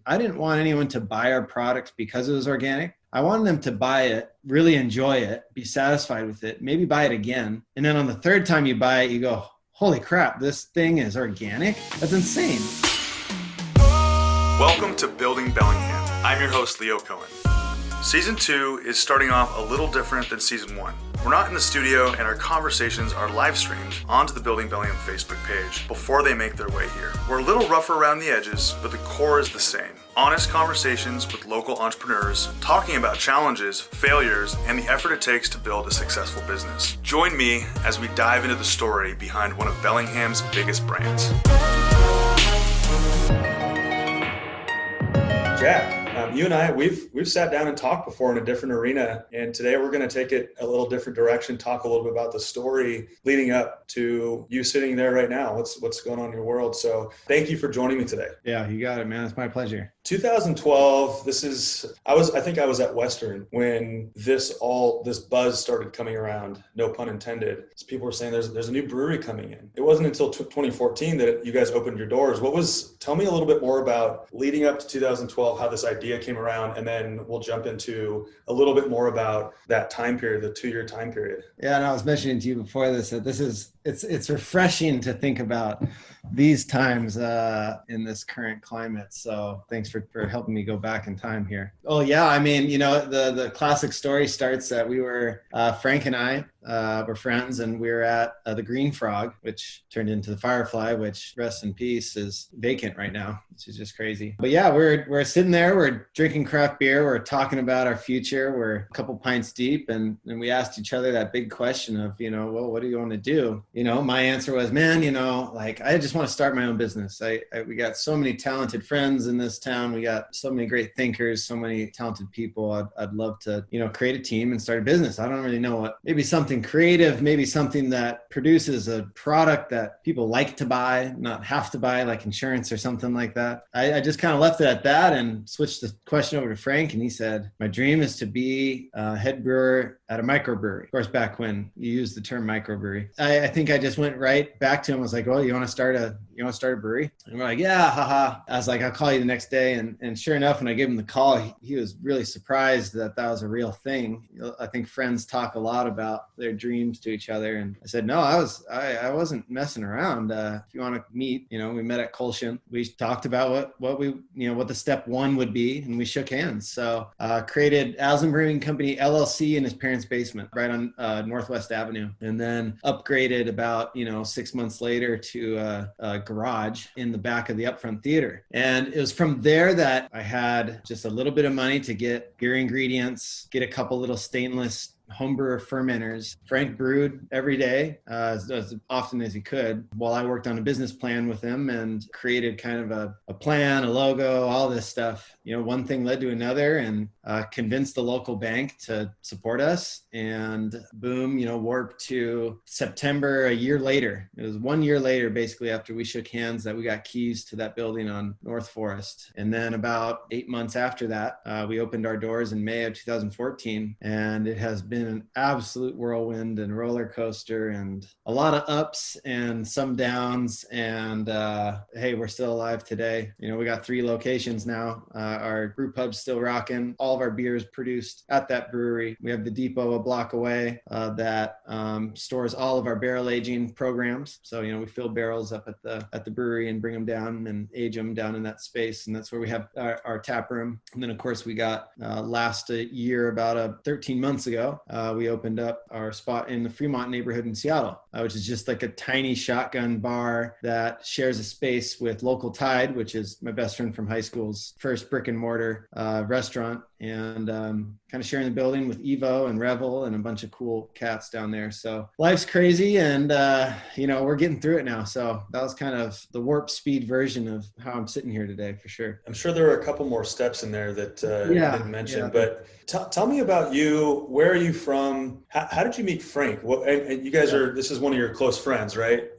I didn't want anyone to buy our product because it was organic. I wanted them to buy it, really enjoy it, be satisfied with it, maybe buy it again. And then on the third time you buy it, you go, holy crap, this thing is organic? That's insane. Welcome to Building Bellingham. I'm your host, Leo Cohen. Season 2 is starting off a little different than Season 1. We're not in the studio, and our conversations are live streamed onto the Building Bellingham Facebook page before they make their way here. We're a little rougher around the edges, but the core is the same. Honest conversations with local entrepreneurs, talking about challenges, failures, and the effort it takes to build a successful business. Join me as we dive into the story behind one of Bellingham's biggest brands. Jack, you and I, we've sat down and talked before in a different arena, and today we're going to take it a little different direction, talk a little bit about the story leading up to you sitting there right now. What's going on in your world? So thank you for joining me today. Yeah, you got it, man. It's my pleasure. 2012, I think I was at Western when this buzz started coming around, no pun intended. So people were saying there's a new brewery coming in. It wasn't until 2014 that you guys opened your doors. Tell me a little bit more about leading up to 2012, how this idea came around, and then we'll jump into a little bit more about that time period, the 2-year time period. Yeah, and I was mentioning to you before this that it's refreshing to think about these times in this current climate. So thanks for helping me go back in time here. Oh yeah, I mean, the classic story starts that we were Frank and I were friends, and we were at the Green Frog, which turned into the Firefly, which rest in peace is vacant right now, which is just crazy. But yeah, we're sitting there, we're drinking craft beer, we're talking about our future, we're a couple pints deep, and we asked each other that big question of, well, what do you want to do? My answer was, man, I just want to start my own business. We got so many talented friends in this town. We got so many great thinkers, so many talented people. I'd love to, create a team and start a business. I don't really know what, maybe something creative, maybe something that produces a product that people like to buy, not have to buy, like insurance or something like that. I just kind of left it at that and switched the question over to Frank. And he said, my dream is to be a head brewer at a microbrewery. Of course, back when you used the term microbrewery, I think I just went right back to him. I was like, well, you want to start a brewery? And we're like, yeah, haha. I was like, I'll call you the next day. And sure enough, when I gave him the call, he was really surprised that was a real thing. I think friends talk a lot about their dreams to each other. And I said, no, I wasn't messing around. If you want to meet, we met at Colshan. We talked about what the step one would be, and we shook hands. So created Aslan Brewing Co. LLC in his parents' basement right on Northwest Avenue, and then upgraded about 6 months later to a garage in the back of the Upfront Theater. And it was from there that I had just a little bit of money to get beer ingredients, get a couple little stainless homebrewer fermenters. Frank brewed every day as often as he could while I worked on a business plan with him and created kind of a plan, a logo, all this stuff. One thing led to another, and convinced the local bank to support us. And boom, warp to September, a year later. It was 1 year later, basically, after we shook hands, that we got keys to that building on North Forest. And then about 8 months after that, we opened our doors in May of 2014. And it has been an absolute whirlwind and roller coaster, and a lot of ups and some downs. And hey, we're still alive today. We got 3 locations now. Our brew pub's still rocking. All of our beers produced at that brewery. We have the depot a block away that stores all of our barrel aging programs. So we fill barrels up at the brewery and bring them down and age them down in that space. And that's where we have our tap room. And then of course we got last year, about 13 months ago, we opened up our spot in the Fremont neighborhood in Seattle, which is just like a tiny shotgun bar that shares a space with Local Tide, which is my best friend from high school's first brick and mortar restaurant, and kind of sharing the building with Evo and Revel and a bunch of cool cats down there. So life's crazy, and we're getting through it now. So that was kind of the warp speed version of how I'm sitting here today, for sure. I'm sure there are a couple more steps in there that you didn't mention, but tell me about you. Where are you from? How did you meet Frank? And you guys this is one of your close friends, right?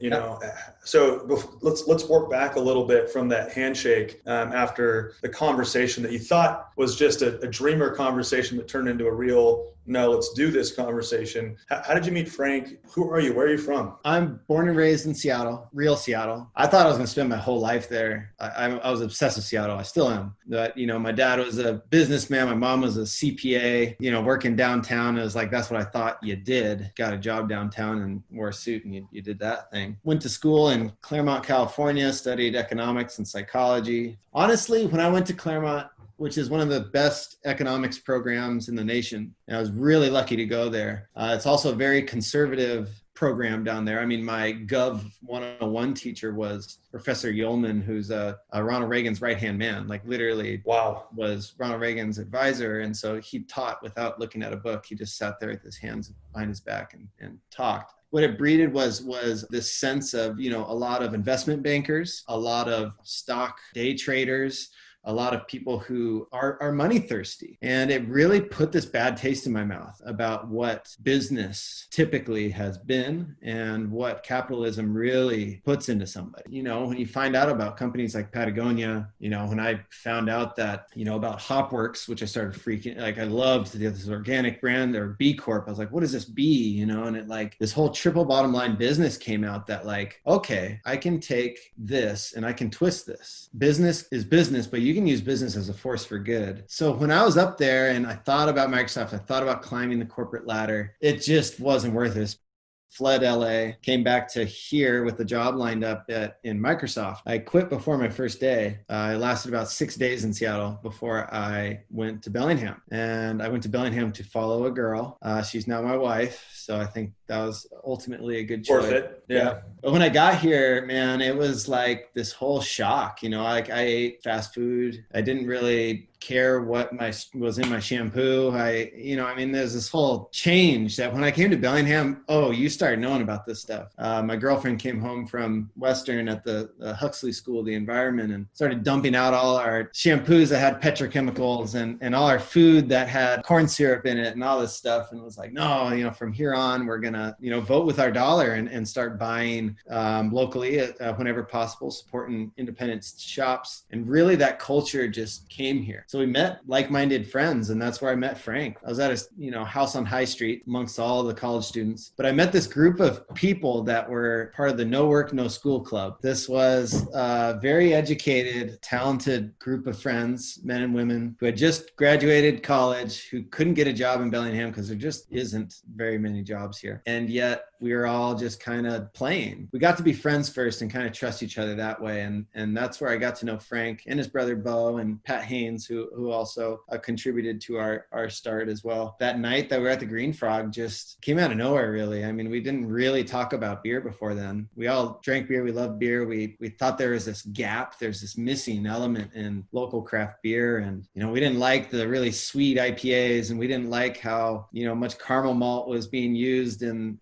So let's work back a little bit from that handshake after the conversation that you thought was just a dreamer conversation that turned into a real, no, let's do this conversation. How did you meet Frank? Who are you? Where are you from? I'm born and raised in Seattle, real Seattle. I thought I was going to spend my whole life there. I was obsessed with Seattle. I still am. But, my dad was a businessman. My mom was a CPA, working downtown. It was like, that's what I thought you did. Got a job downtown and wore a suit and you did that thing. Went to school in Claremont, California, studied economics and psychology. Honestly, when I went to Claremont, which is one of the best economics programs in the nation, and I was really lucky to go there. It's also a very conservative program down there. I mean, my Gov 101 teacher was Professor Yeoman, who's Ronald Reagan's right-hand man, like literally was Ronald Reagan's advisor. And so he taught without looking at a book. He just sat there with his hands behind his back and talked. What it breeded was this sense of, a lot of investment bankers, a lot of stock day traders, a lot of people who are money thirsty. And it really put this bad taste in my mouth about what business typically has been and what capitalism really puts into somebody. When you find out about companies like Patagonia, when I found out that, about Hopworks, which I started freaking, like I loved this organic brand or B Corp. I was like, what is this B, and it like this whole triple bottom line business came out that like, okay, I can take this and I can twist this. Business is business, but you can use business as a force for good. So when I was up there and I thought about Microsoft, I thought about climbing the corporate ladder, it just wasn't worth it. Fled LA, came back to here with the job lined up in Microsoft. I quit before my first day. I lasted about 6 days in Seattle before I went to Bellingham. And I went to Bellingham to follow a girl. She's now my wife. So I think that was ultimately a good choice. Worth it. Yeah. But when I got here, man, it was like this whole shock. Like I ate fast food. I didn't really care what was in my shampoo. There's this whole change that when I came to Bellingham, you start knowing about this stuff. My girlfriend came home from Western at the Huxley School of the Environment and started dumping out all our shampoos that had petrochemicals and all our food that had corn syrup in it and all this stuff. And it was like, no, from here on, we're going to, vote with our dollar and start buying locally whenever possible, supporting independent shops. And really that culture just came here. So we met like-minded friends, and that's where I met Frank. I was at his, house on High Street amongst all the college students. But I met this group of people that were part of the No Work, No School Club. This was a very educated, talented group of friends, men and women, who had just graduated college, who couldn't get a job in Bellingham because there just isn't very many jobs here. And yet we were all just kind of playing. We got to be friends first and kind of trust each other that way. And that's where I got to know Frank and his brother Bo and Pat Haynes, who also contributed to our start as well. That night that we were at the Green Frog just came out of nowhere, really. I mean, we didn't really talk about beer before then. We all drank beer. We loved beer. We thought there was this gap. There's this missing element in local craft beer. And, we didn't like the really sweet IPAs, and we didn't like how, much caramel malt was being used in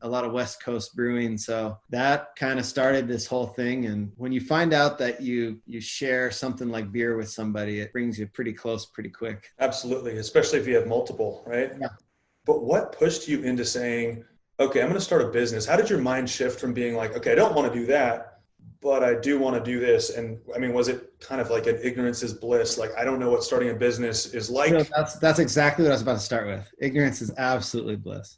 a lot of West Coast brewing. So that kind of started this whole thing. And when you find out that you share something like beer with somebody, it brings you pretty close pretty quick. Absolutely, especially if you have multiple, right? Yeah. But what pushed you into saying, okay, I'm going to start a business? How did your mind shift from being like, okay, I don't want to do that, but I do want to do this? And was it kind of like an ignorance is bliss? Like, I don't know what starting a business is like. That's exactly what I was about to start with. Ignorance is absolutely bliss.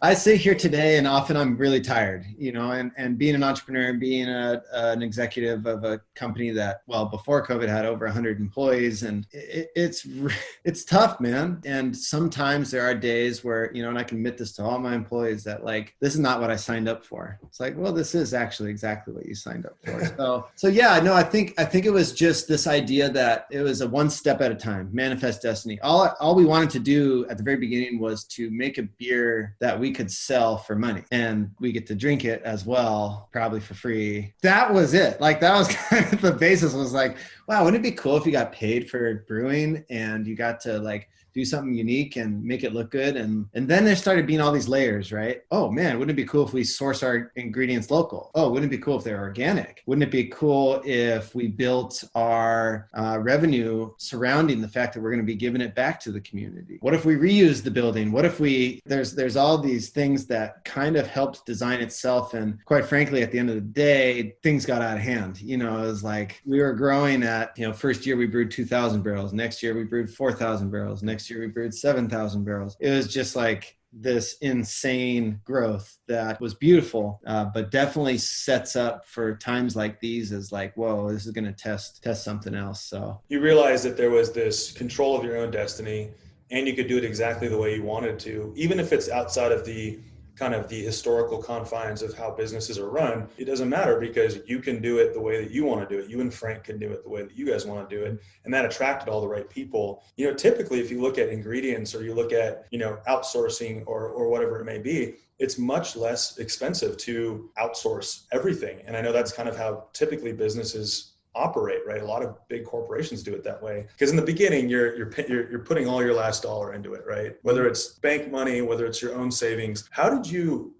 I sit here today and often I'm really tired, and being an entrepreneur and being an executive of a company that, before COVID had over 100 employees, and it's tough, man. And sometimes there are days where, and I can admit this to all my employees that like, this is not what I signed up for. It's like, well, this is actually exactly what you signed up for. So yeah, no, I think it was just this idea that it was a one step at a time, manifest destiny. All we wanted to do at the very beginning was to make a beer that we could sell for money, and we get to drink it as well, probably for free. That was it. Like, that was kind of the basis. Was like, wow, wouldn't it be cool if you got paid for brewing and you got to like do something unique and make it look good? And then there started being all these layers, right? Oh man, wouldn't it be cool if we source our ingredients local? Oh, wouldn't it be cool if they're organic? Wouldn't it be cool if we built our revenue surrounding the fact that we're going to be giving it back to the community? What if we reuse the building? What if there's all these these things that kind of helped design itself. And quite frankly, at the end of the day, things got out of hand. It was like we were growing at, first year we brewed 2,000 barrels. Next year we brewed 4,000 barrels. Next year we brewed 7,000 barrels. It was just like this insane growth that was beautiful, but definitely sets up for times like these as like, whoa, this is going to test something else. So you realized that there was this control of your own destiny, and you could do it exactly the way you wanted to, even if it's outside of the kind of the historical confines of how businesses are run. It doesn't matter, because you can do it the way that you want to do it. You and Frank can do it the way that you guys want to do it. And that attracted all the right people. Typically, if you look at ingredients, or you look at, outsourcing or whatever it may be, it's much less expensive to outsource everything. And I know that's kind of how typically businesses operate, right? A lot of big corporations do it that way, because in the beginning you're putting all your last dollar into it, right? Whether it's bank money, whether it's your own savings. How did you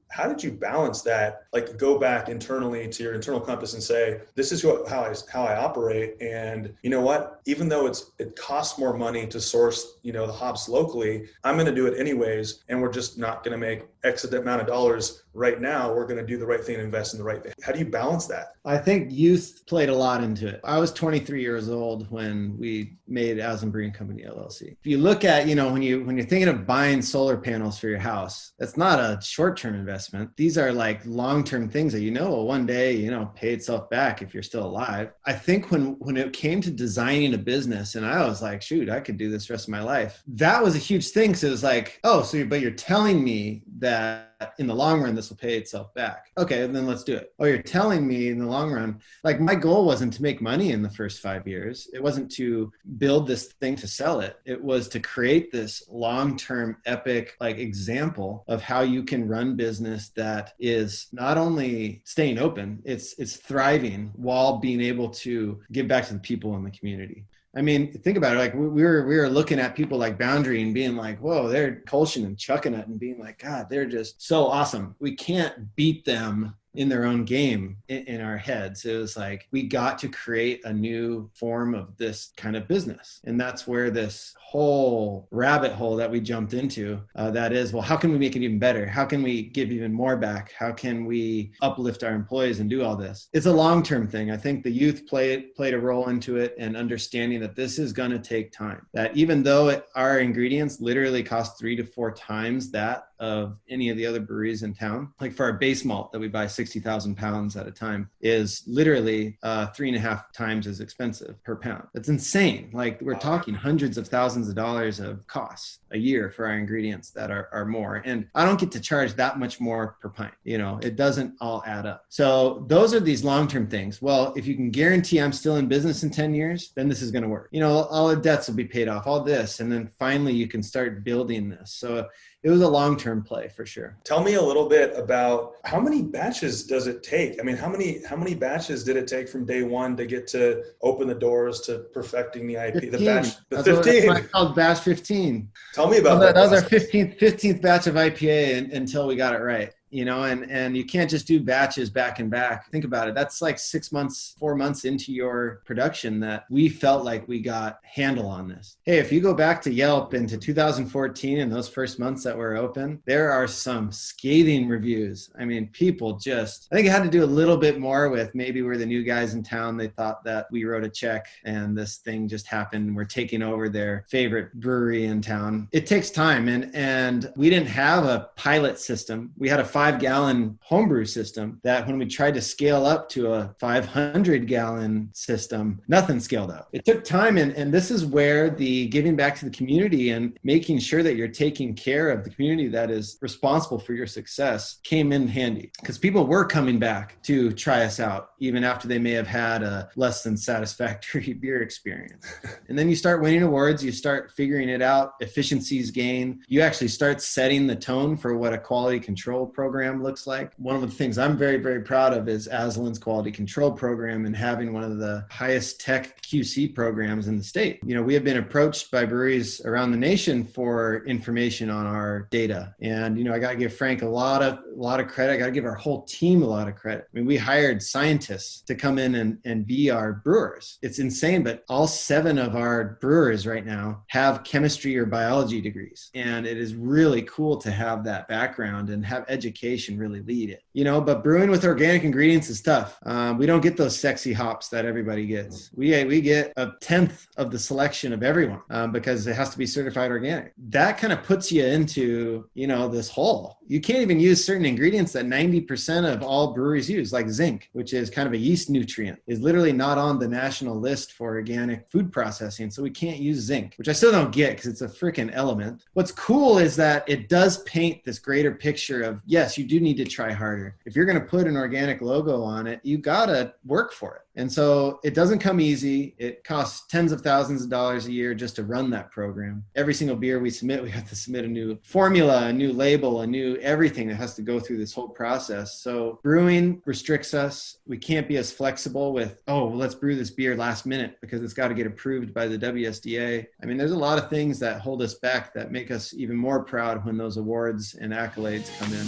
balance that? Like, go back internally to your internal compass and say, this is how I operate, and you know what? Even though it costs more money to source, the hops locally, I'm going to do it anyways, and we're just not going to make X amount of dollars right now. We're going to do the right thing and invest in the right thing. How do you balance that? I think youth played a lot into it. I was 23 years old when we made Aslan Brewing Co. LLC. If you look at, when you're thinking of buying solar panels for your house, that's not a short-term investment. These are like long-term things that will one day, pay itself back if you're still alive. I think when it came to designing a business, and I was like, shoot, I could do this the rest of my life. That was a huge thing. So it was like, but you're telling me that in the long run, this will pay itself back. Okay, then let's do it. Oh, you're telling me in the long run, like my goal wasn't to make money in the first 5 years. It wasn't to build this thing to sell it. It was to create this long-term epic example of how you can run business that is not only staying open, it's thriving while being able to give back to the people in the community. I mean, think about it. Like we were looking at people like Boundary and being like, whoa, they're Kolschin and chucking it, and being like, God, they're just so awesome. We can't beat them in their own game in our heads. It was like, we got to create a new form of this kind of business. And that's where this whole rabbit hole that we jumped into, that is, well, how can we make it even better? How can we give even more back? How can we uplift our employees and do all this? It's a long-term thing. I think the youth played a role into it, and understanding that this is going to take time. That even though our ingredients literally cost 3 to 4 times that of any of the other breweries in town, like for our base malt that we buy 60,000 pounds at a time, is literally 3.5 times as expensive per pound. That's insane. Like, we're talking hundreds of thousands of dollars of costs a year for our ingredients that are more. And I don't get to charge that much more per pint. It doesn't all add up. So those are these long-term things. Well, if you can guarantee I'm still in business in 10 years, then this is going to work. All the debts will be paid off, all this. And then finally you can start building this. So it was a long-term play for sure. Tell me a little bit about how many batches does it take? I mean, how many batches did it take from day one to get to open the doors to perfecting the IP? 15. The 15. That's what I called batch 15. Tell me about that. That was our 15th batch of IPA until we got it right. And you can't just do batches back and back. Think about it. That's like 4 months into your production that we felt like we got handle on this. Hey, if you go back to Yelp into 2014 and those first months that were open, there are some scathing reviews. I mean, people I think it had to do a little bit more with maybe we're the new guys in town. They thought that we wrote a check and this thing just happened. We're taking over their favorite brewery in town. It takes time. And we didn't have a pilot system. We had a 5-gallon homebrew system that when we tried to scale up to a 500-gallon system, nothing scaled up. It took time. And this is where the giving back to the community and making sure that you're taking care of the community that is responsible for your success came in handy, because people were coming back to try us out, even after they may have had a less than satisfactory beer experience. And then you start winning awards, you start figuring it out, efficiencies gain, you actually start setting the tone for what a quality control program program looks like. One of the things I'm very, very proud of is Aslan's quality control program and having one of the highest tech QC programs in the state. We have been approached by breweries around the nation for information on our data. And, I got to give Frank a lot of credit. I got to give our whole team a lot of credit. I mean, we hired scientists to come in and be our brewers. It's insane, but all 7 of our brewers right now have chemistry or biology degrees. And it is really cool to have that background and have education really lead it. But brewing with organic ingredients is tough. We don't get those sexy hops that everybody gets. We get 1/10 of the selection of everyone because it has to be certified organic. That kind of puts you into, this hole. You can't even use certain ingredients that 90% of all breweries use, like zinc, which is kind of a yeast nutrient, is literally not on the national list for organic food processing. So we can't use zinc, which I still don't get because it's a freaking element. What's cool is that it does paint this greater picture of, yes, you do need to try harder. If you're going to put an organic logo on it, you got to work for it. And so it doesn't come easy. It costs tens of thousands of dollars a year just to run that program. Every single beer we submit, we have to submit a new formula, a new label, a new everything that has to go through this whole process. So brewing restricts us. We can't be as flexible with, let's brew this beer last minute because it's got to get approved by the WSDA. I mean, there's a lot of things that hold us back that make us even more proud when those awards and accolades come in.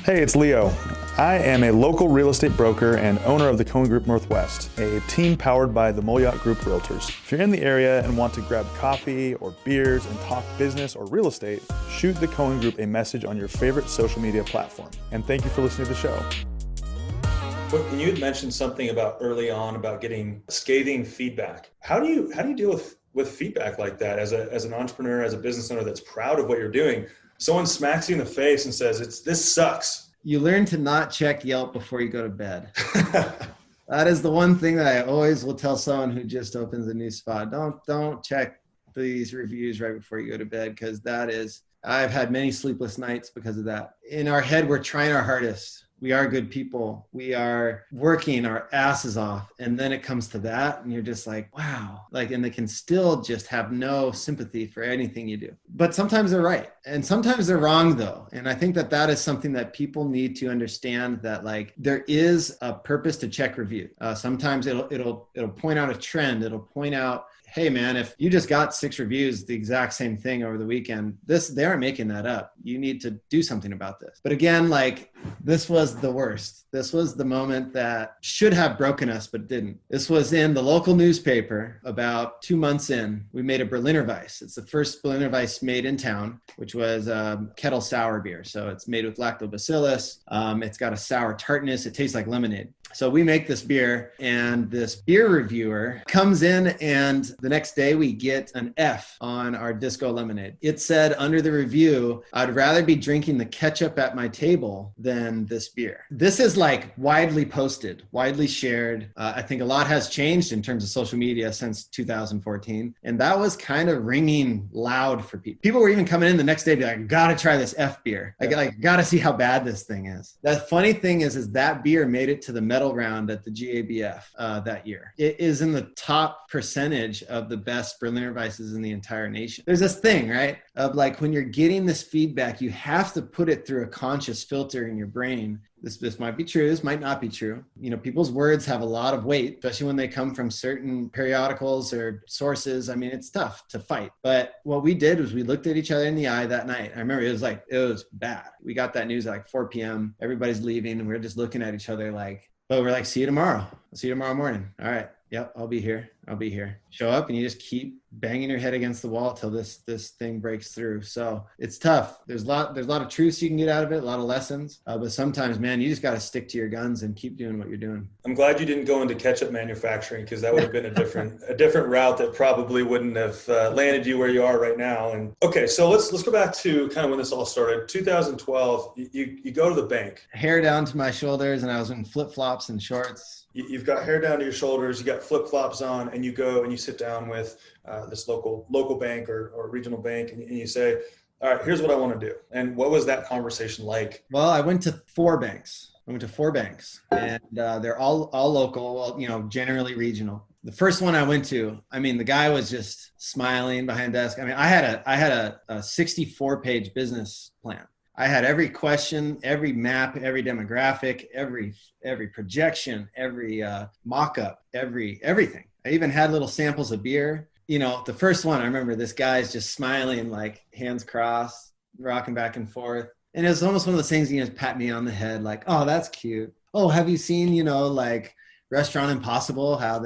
Hey, it's Leo. I am a local real estate broker and owner of the Cohen Group Northwest, a team powered by the Molyot Group Realtors. If you're in the area and want to grab coffee or beers and talk business or real estate, shoot the Cohen Group a message on your favorite social media platform. And thank you for listening to the show. And you had mentioned something about early on about getting scathing feedback. How do you deal with feedback like that as an entrepreneur, as a business owner that's proud of what you're doing? Someone smacks you in the face and says, this sucks. You learn to not check Yelp before you go to bed. That is the one thing that I always will tell someone who just opens a new spot. Don't check these reviews right before you go to bed, because I've had many sleepless nights because of that. In our head, we're trying our hardest. We are good people. We are working our asses off. And then it comes to that and you're just like, wow. And they can still just have no sympathy for anything you do. But sometimes they're right. And sometimes they're wrong though. And I think that is something that people need to understand, that there is a purpose to check review. Sometimes it'll point out a trend. It'll point out, hey man, if you just got 6 reviews, the exact same thing over the weekend, they aren't making that up. You need to do something about this. But again, this was the worst. This was the moment that should have broken us, but didn't. This was in the local newspaper about 2 months in. We made a Berliner Weiss. It's the first Berliner Weiss made in town, which was kettle sour beer. So it's made with lactobacillus. It's got a sour tartness. It tastes like lemonade. So we make this beer, and this beer reviewer comes in, and the next day we get an F on our Disco Lemonade. It said under the review, I'd rather be drinking the ketchup at my table than this beer. This is widely posted, widely shared. I think a lot has changed in terms of social media since 2014. And that was kind of ringing loud for people. People were even coming in the next day to be like, gotta try this F beer. I gotta see how bad this thing is. The funny thing is that beer made it to the medal round at the GABF that year. It is in the top percentage of the best Berliner Weisses in the entire nation. There's this thing, right? Of when you're getting this feedback, you have to put it through a conscious filter in your brain. This might be true. This might not be true. People's words have a lot of weight, especially when they come from certain periodicals or sources. I mean, it's tough to fight. But what we did was we looked at each other in the eye that night. I remember it was bad. We got that news at 4 p.m. Everybody's leaving, and we were just looking at each other but we're see you tomorrow. I'll see you tomorrow morning. All right. Yep, I'll be here. Show up, and you just keep banging your head against the wall till this thing breaks through. So it's tough. There's a lot of truths you can get out of it, a lot of lessons. But sometimes, man, you just got to stick to your guns and keep doing what you're doing. I'm glad you didn't go into ketchup manufacturing, because that would have been a different route that probably wouldn't have landed you where you are right now. And okay, so let's go back to kind of when this all started. 2012, you go to the bank. Hair down to my shoulders, and I was in flip-flops and shorts. You've got hair down to your shoulders, you got flip-flops on, and you go and you sit down with this local bank or regional bank, and you say, all right, here's what I want to do. And what was that conversation like? Well, I went to 4 banks. and they're all local, generally regional. The first one I went to, the guy was just smiling behind desk. I had a 64-page business plan. I had every question, every map, every demographic, every projection, every mock-up, everything. I even had little samples of beer. You know, the first one, I remember this guy's just smiling, like hands crossed, rocking back and forth. And it was almost one of those things, you know, pat me on the head, like, oh, that's cute. Oh, have you seen, you know, like Restaurant Impossible, how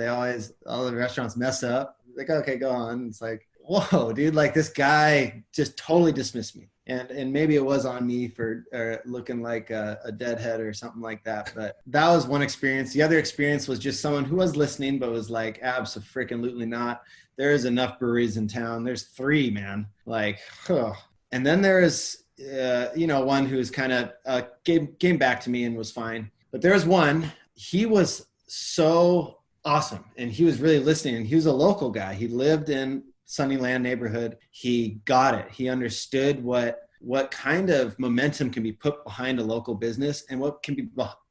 all the restaurants mess up? Like, okay, go on. It's like, whoa, dude, like this guy just totally dismissed me. And maybe it was on me for looking like a deadhead or something like that. But that was one experience. The other experience was just someone who was listening, but was like, abso-freaking-lutely not. There's enough breweries in town. There's 3, man. Like, huh. And then there is, you know, one who's kind of came back to me and was fine. But there was one, he was so awesome. And he was really listening. And he was a local guy. He lived in Sunnyland neighborhood. He got it. He understood what kind of momentum can be put behind a local business and what can be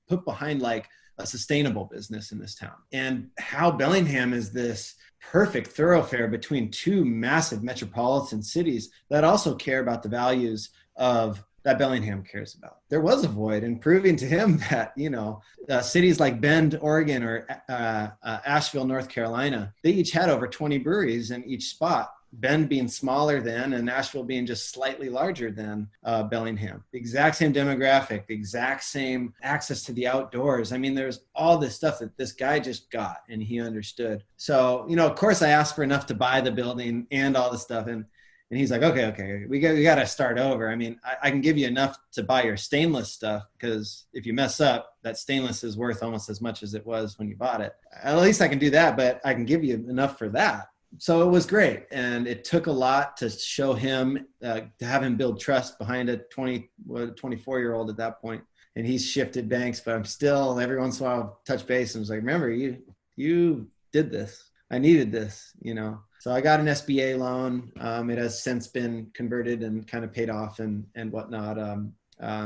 put behind like a sustainable business in this town, and how Bellingham is this perfect thoroughfare between 2 massive metropolitan cities that also care about the values of that Bellingham cares about. There was a void, and proving to him that, you know, cities like Bend, Oregon, or Asheville, North Carolina, they each had over 20 breweries in each spot. Bend being smaller than, and Asheville being just slightly larger than Bellingham. The exact same demographic, the exact same access to the outdoors. I mean, there's all this stuff that this guy just got and he understood. So, you know, of course I asked for enough to buy the building and all the stuff. And he's like, okay, we got to start over. I mean, I can give you enough to buy your stainless stuff, because if you mess up, that stainless is worth almost as much as it was when you bought it. At least I can do that, but I can give you enough for that. So it was great. And it took a lot to show him, to have him build trust behind a 24-year-old at that point. And he's shifted banks, but I'm still, every once in a while, touch base and was like, remember, you did this. I needed this, you know. So I got an SBA loan. It has since been converted and kind of paid off and whatnot.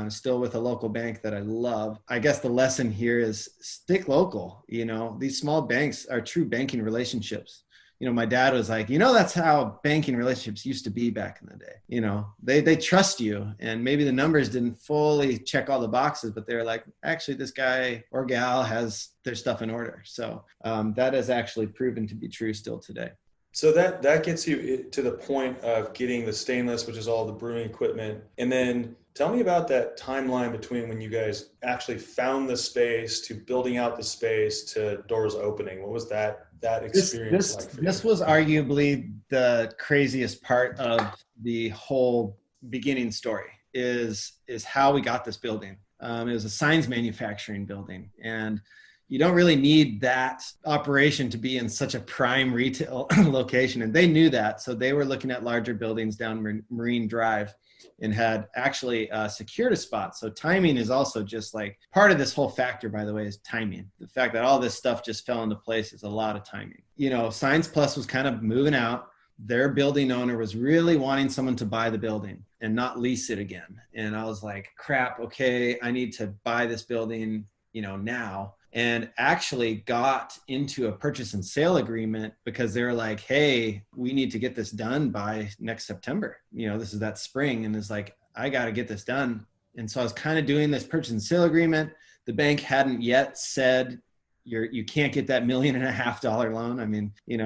Still with a local bank that I love. I guess the lesson here is stick local. You know, these small banks are true banking relationships. You know, my dad was like, you know, that's how banking relationships used to be back in the day. You know, they trust you, and maybe the numbers didn't fully check all the boxes, but they're like, actually, this guy or gal has their stuff in order. So that has actually proven to be true still today. So that gets you to the point of getting the stainless, which is all the brewing equipment. And then tell me about that timeline between when you guys actually found the space to building out the space to doors opening. What was that experience like for you? This was arguably the craziest part of the whole beginning story is how we got this building. It was a signs manufacturing building, and you don't really need that operation to be in such a prime retail location. And they knew that. So they were looking at larger buildings down Marine Drive and had actually secured a spot. So timing is also just like part of this whole factor, by the way, is timing. The fact that all this stuff just fell into place is a lot of timing. You know, Signs Plus was kind of moving out. Their building owner was really wanting someone to buy the building and not lease it again. And I was like, crap, okay, I need to buy this building, you know, now. And actually got into a purchase and sale agreement because they were like, hey, we need to get this done by next September. You know, this is that spring. And it's like, I got to get this done. And so I was kind of doing this purchase and sale agreement. The bank hadn't yet said, you can't get that $1.5 million loan. I mean, you know,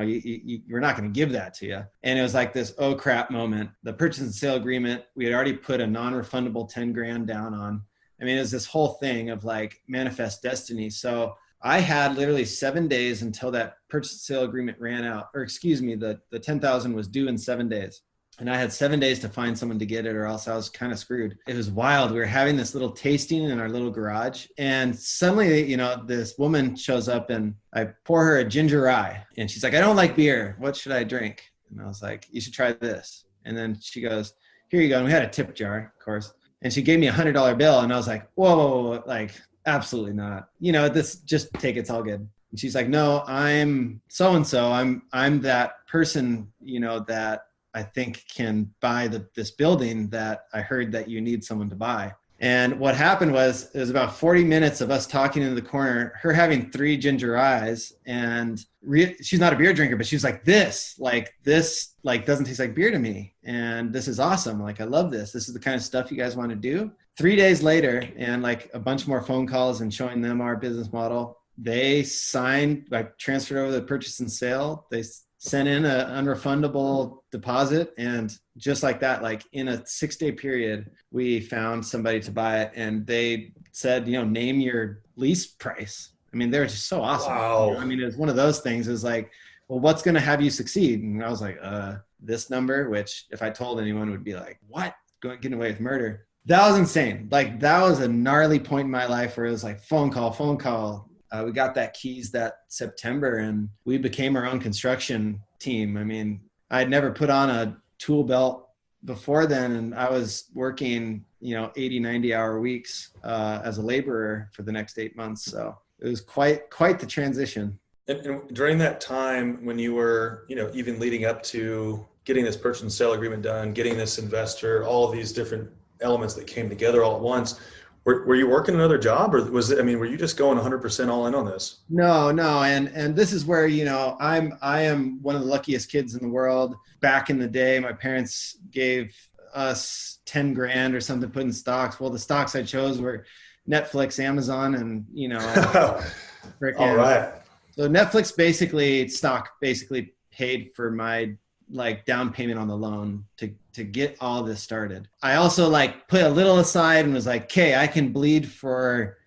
we're not going to give that to you. And it was like this, oh crap moment. The purchase and sale agreement, we had already put a non-refundable 10 grand down on. I mean, it was this whole thing of like manifest destiny. So I had literally 7 days until that purchase and sale agreement ran out, or excuse me, the 10,000 was due in 7 days. And I had 7 days to find someone to get it, or else I was kind of screwed. It was wild. We were having this little tasting in our little garage. And suddenly, you know, this woman shows up and I pour her a ginger rye. And she's like, I don't like beer. What should I drink? And I was like, you should try this. And then she goes, here you go. And we had a tip jar, of course. And she gave me $100 bill. And I was like, whoa, like, absolutely not. You know, this, just take it. It's all good. And she's like, no, I'm so-and-so. I'm that person, you know, that I think can buy this building that I heard that you need someone to buy. And what happened was, it was about 40 minutes of us talking in the corner, her having 3 ginger eyes, and she's not a beer drinker, but she was like, this doesn't taste like beer to me. And this is awesome. Like, I love this. This is the kind of stuff you guys want to do. 3 days later, and like a bunch more phone calls and showing them our business model, they signed, like transferred over the purchase and sale. They sent in an unrefundable deposit. And just like that, like in a 6-day period, we found somebody to buy it. And they said, name your lease price. I mean, they're just so awesome. Wow. I mean, it was one of those things. It was like, well, what's going to have you succeed? And I was like, this number, which if I told anyone would be like, what? Getting away with murder. That was insane. Like, that was a gnarly point in my life where it was like phone call. We got that keys that September, and we became our own construction team. I mean, I had never put on a tool belt before then, and I was working, 80, 90-hour weeks as a laborer for the next 8 months. So it was quite the transition. And during that time when you were, even leading up to getting this purchase and sale agreement done, getting this investor, all of these different elements that came together all at once, were you working another job, or were you just going 100% all in on this? No. And this is where, I am one of the luckiest kids in the world. Back in the day, my parents gave us 10 grand or something put in stocks. Well, the stocks I chose were Netflix, Amazon, and, All right. So Netflix stock paid for my like down payment on the loan to get all this started. I also like put a little aside and was like, okay, I can bleed for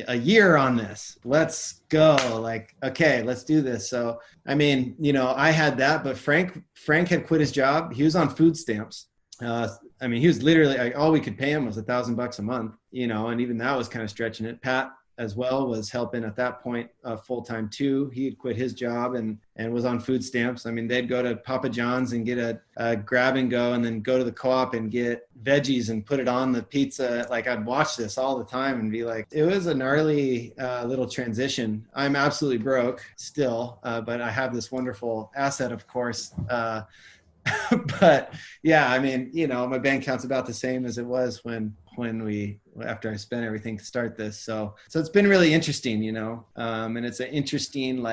a year on this. Let's go. Like, okay, let's do this. So, I mean, I had that, but Frank had quit his job. He was on food stamps. He was literally all we could pay him was $1,000 a month, and even that was kind of stretching it. Pat as well was helping at that point full-time too. He had quit his job and was on food stamps. I mean, they'd go to Papa John's and get a grab and go, and then go to the co-op and get veggies and put it on the pizza. Like, I'd watch this all the time and be like, it was a gnarly little transition. I'm absolutely broke still, but I have this wonderful asset, of course. But yeah, I mean, my bank account's about the same as it was after I spent everything to start this. So it's been really interesting, and it's an interesting,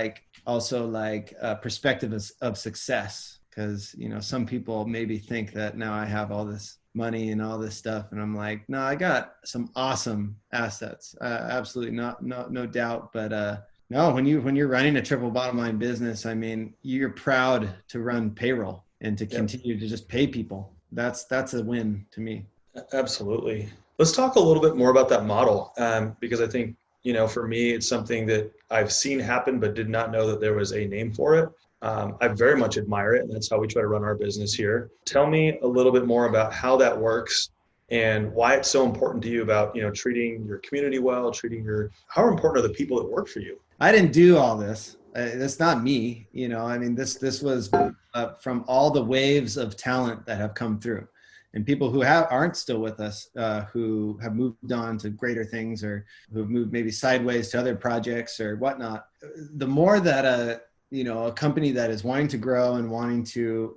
perspective of success. Cause some people maybe think that now I have all this money and all this stuff. And I'm like, no, I got some awesome assets. Absolutely no doubt. But, no, when you're running a triple bottom line business, I mean, you're proud to run payroll and to continue to just pay people. That's a win to me. Absolutely. Let's talk a little bit more about that model, because I think, for me, it's something that I've seen happen, but did not know that there was a name for it. I very much admire it, and that's how we try to run our business here. Tell me a little bit more about how that works and why it's so important to you about, treating your community well, how important are the people that work for you? I didn't do all this. That's not me. This was from all the waves of talent that have come through, and people who aren't still with us, who have moved on to greater things, or who have moved maybe sideways to other projects or whatnot. The more that a company that is wanting to grow and wanting to,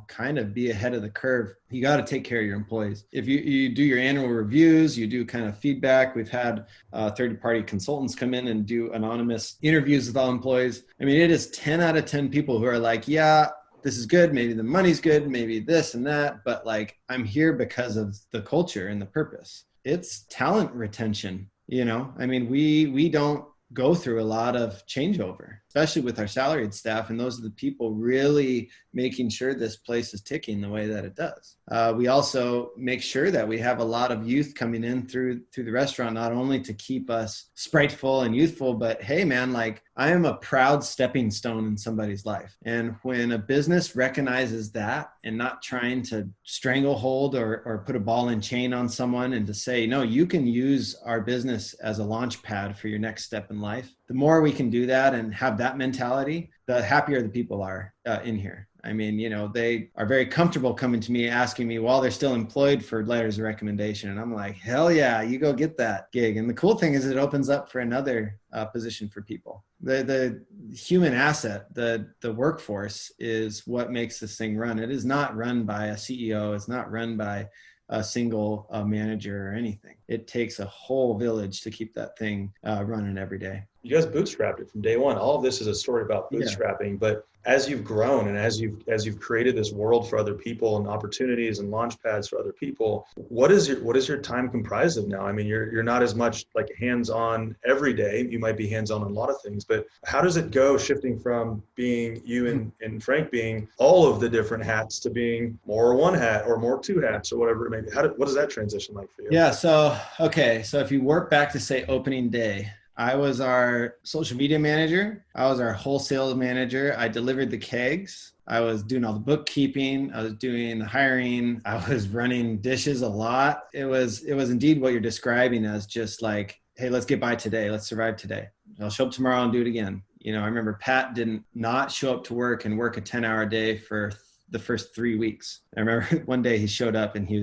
kind of be ahead of the curve, you got to take care of your employees. If you do your annual reviews, you do kind of feedback. We've had third-party consultants come in and do anonymous interviews with all employees. I mean, it is 10 out of 10 people who are like, yeah, this is good. Maybe the money's good, maybe this and that, but like, I'm here because of the culture and the purpose. It's talent retention. We don't go through a lot of changeover, especially with our salaried staff. And those are the people really making sure this place is ticking the way that it does. We also make sure that we have a lot of youth coming in through the restaurant, not only to keep us spriteful and youthful, but hey man, like, I am a proud stepping stone in somebody's life. And when a business recognizes that and not trying to stranglehold or put a ball and chain on someone, and to say, no, you can use our business as a launch pad for your next step in life, the more we can do that and have that mentality, the happier the people are in here. I mean, they are very comfortable coming to me, asking me while they're still employed for letters of recommendation. And I'm like, hell yeah, you go get that gig. And the cool thing is it opens up for another position for people. The human asset, the workforce, is what makes this thing run. It is not run by a CEO. It's not run by a single manager or anything. It takes a whole village to keep that thing running every day. You guys bootstrapped it from day one. All of this is a story about bootstrapping, but as you've grown and as you've created this world for other people and opportunities and launch pads for other people, what is your time comprised of now? I mean, you're not as much like hands-on every day. You might be hands-on on a lot of things, but how does it go shifting from being you and Frank being all of the different hats to being more one hat or more two hats or whatever it may be? What does that transition like for you? Yeah. So if you work back to say opening day, I was our social media manager. I was our wholesale manager. I delivered the kegs. I was doing all the bookkeeping. I was doing the hiring. I was running dishes a lot. It was indeed what you're describing as just like, hey, let's get by today. Let's survive today. I'll show up tomorrow and do it again. You know, I remember Pat didn't not show up to work and work a 10-hour day for the first 3 weeks. I remember one day he showed up and he